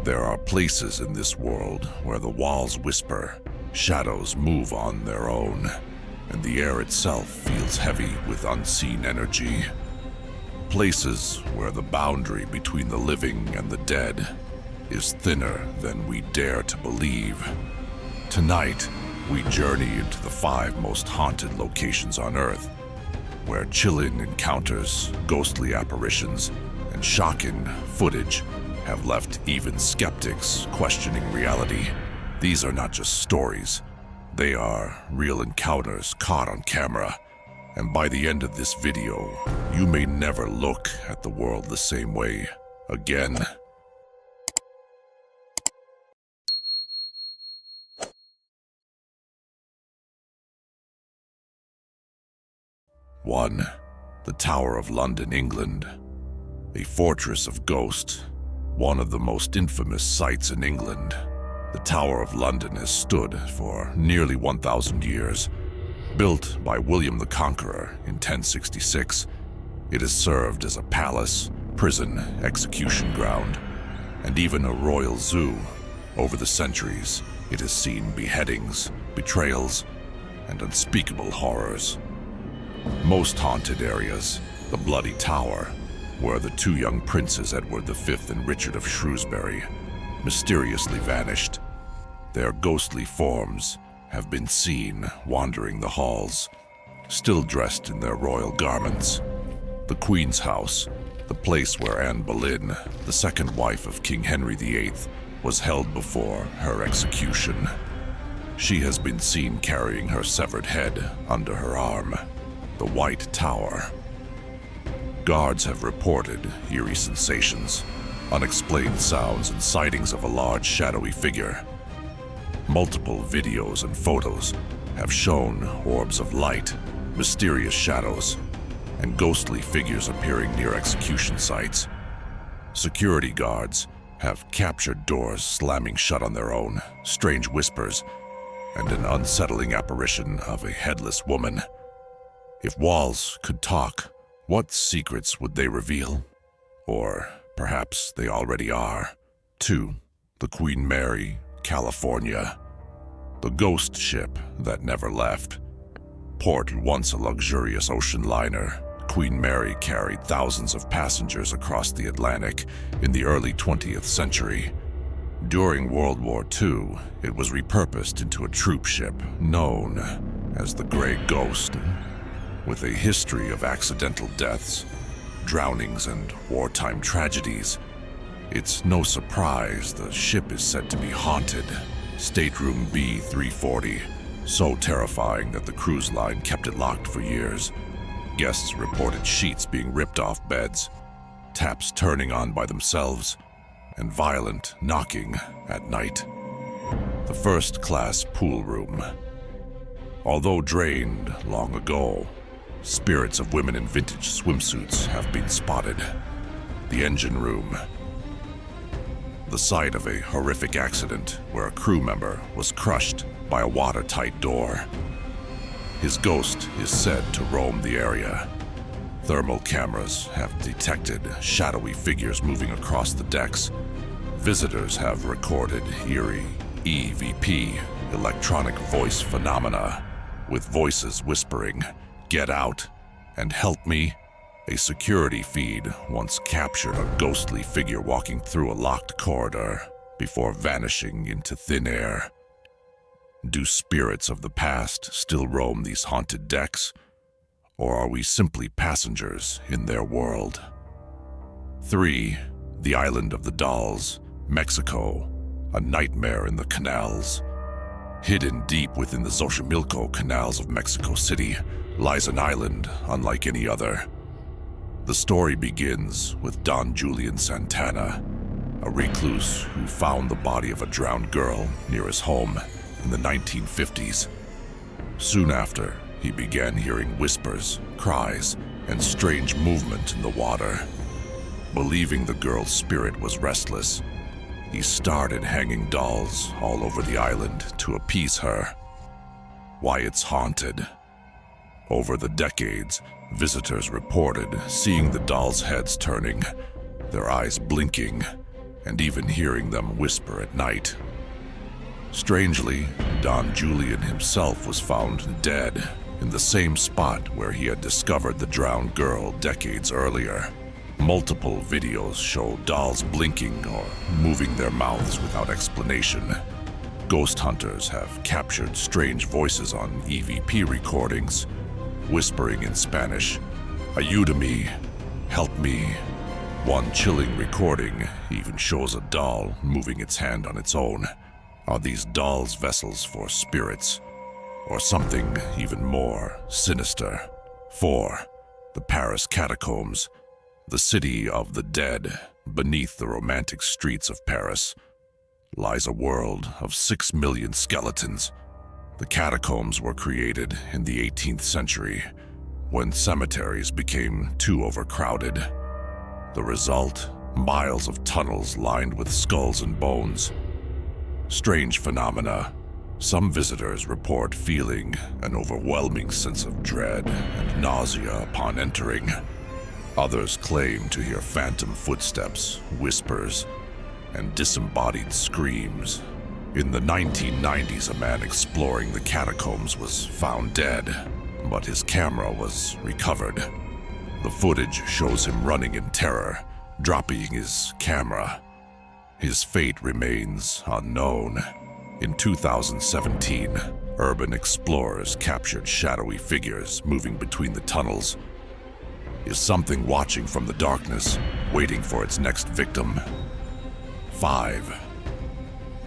There are places in this world where the walls whisper, shadows move on their own, and the air itself feels heavy with unseen energy. Places where the boundary between the living and the dead is thinner than we dare to believe. Tonight, we journey into the 5 most haunted locations on Earth, where chilling encounters, ghostly apparitions, and shocking footage have left even skeptics questioning reality. These are not just stories. They are real encounters caught on camera. And by the end of this video, you may never look at the world the same way again. One, the Tower of London, England. A fortress of ghosts, one of the most infamous sites in England. The Tower of London has stood for nearly 1,000 years. Built by William the Conqueror in 1066, it has served as a palace, prison, execution ground, and even a royal zoo. Over the centuries, it has seen beheadings, betrayals, and unspeakable horrors. Most haunted areas, the Bloody Tower, where the 2 young princes Edward V and Richard of Shrewsbury mysteriously vanished. Their ghostly forms have been seen wandering the halls, still dressed in their royal garments. The Queen's House, the place where Anne Boleyn, the second wife of King Henry VIII, was held before her execution. She has been seen carrying her severed head under her arm. The White Tower. Guards have reported eerie sensations, unexplained sounds, and sightings of a large shadowy figure. Multiple videos and photos have shown orbs of light, mysterious shadows, and ghostly figures appearing near execution sites. Security guards have captured doors slamming shut on their own, strange whispers, and an unsettling apparition of a headless woman. If walls could talk, what secrets would they reveal? Or perhaps they already are. 2. The Queen Mary, California. The ghost ship that never left. Port once a luxurious ocean liner, Queen Mary carried thousands of passengers across the Atlantic in the early 20th century. During World War II, it was repurposed into a troop ship known as the Grey Ghost. With a history of accidental deaths, drownings, and wartime tragedies, it's no surprise the ship is said to be haunted. Stateroom B340, so terrifying that the cruise line kept it locked for years. Guests reported sheets being ripped off beds, taps turning on by themselves, and violent knocking at night. The first-class pool room. Although drained long ago, spirits of women in vintage swimsuits have been spotted. The engine room. The site of a horrific accident where a crew member was crushed by a watertight door. His ghost is said to roam the area. Thermal cameras have detected shadowy figures moving across the decks. Visitors have recorded eerie EVP, electronic voice phenomena, with voices whispering, "Get out," and "Help me." A security feed once captured a ghostly figure walking through a locked corridor before vanishing into thin air. Do spirits of the past still roam these haunted decks? Or are we simply passengers in their world? 3. The Island of the Dolls, Mexico, a nightmare in the canals. Hidden deep within the Xochimilco canals of Mexico City lies an island unlike any other. The story begins with Don Julian Santana, a recluse who found the body of a drowned girl near his home in the 1950s. Soon after, he began hearing whispers, cries, and strange movement in the water. Believing the girl's spirit was restless, he started hanging dolls all over the island to appease her. Why it's haunted? Over the decades, visitors reported seeing the dolls' heads turning, their eyes blinking, and even hearing them whisper at night. Strangely, Don Julian himself was found dead in the same spot where he had discovered the drowned girl decades earlier. Multiple videos show dolls blinking or moving their mouths without explanation. Ghost hunters have captured strange voices on EVP recordings, whispering in Spanish, "Ayúdame, help me." One chilling recording even shows a doll moving its hand on its own. Are these dolls vessels for spirits, or something even more sinister? 4. The Paris Catacombs, the city of the dead. Beneath the romantic streets of Paris lies a world of 6 million skeletons. The catacombs were created in the 18th century, when cemeteries became too overcrowded. The result? Miles of tunnels lined with skulls and bones. Strange phenomena. Some visitors report feeling an overwhelming sense of dread and nausea upon entering. Others claim to hear phantom footsteps, whispers, and disembodied screams. In the 1990s, a man exploring the catacombs was found dead, but his camera was recovered. The footage shows him running in terror, dropping his camera. His fate remains unknown. In 2017, urban explorers captured shadowy figures moving between the tunnels. Is something watching from the darkness, waiting for its next victim? 5.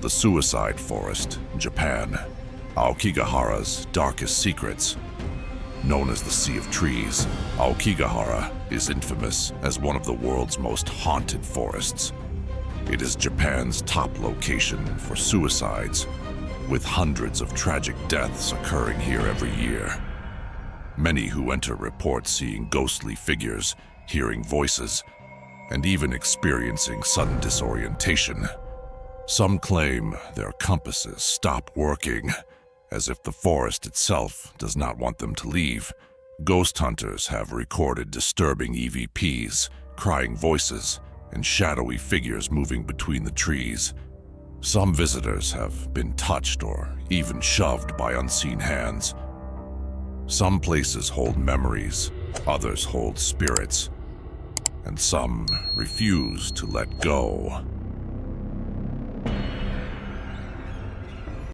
The Suicide Forest, Japan. Aokigahara's darkest secrets. Known as the Sea of Trees, Aokigahara is infamous as one of the world's most haunted forests. It is Japan's top location for suicides, with hundreds of tragic deaths occurring here every year. Many who enter report seeing ghostly figures, hearing voices, and even experiencing sudden disorientation. Some claim their compasses stop working, as if the forest itself does not want them to leave. Ghost hunters have recorded disturbing EVPs, crying voices, and shadowy figures moving between the trees. Some visitors have been touched or even shoved by unseen hands. Some places hold memories, others hold spirits, and some refuse to let go.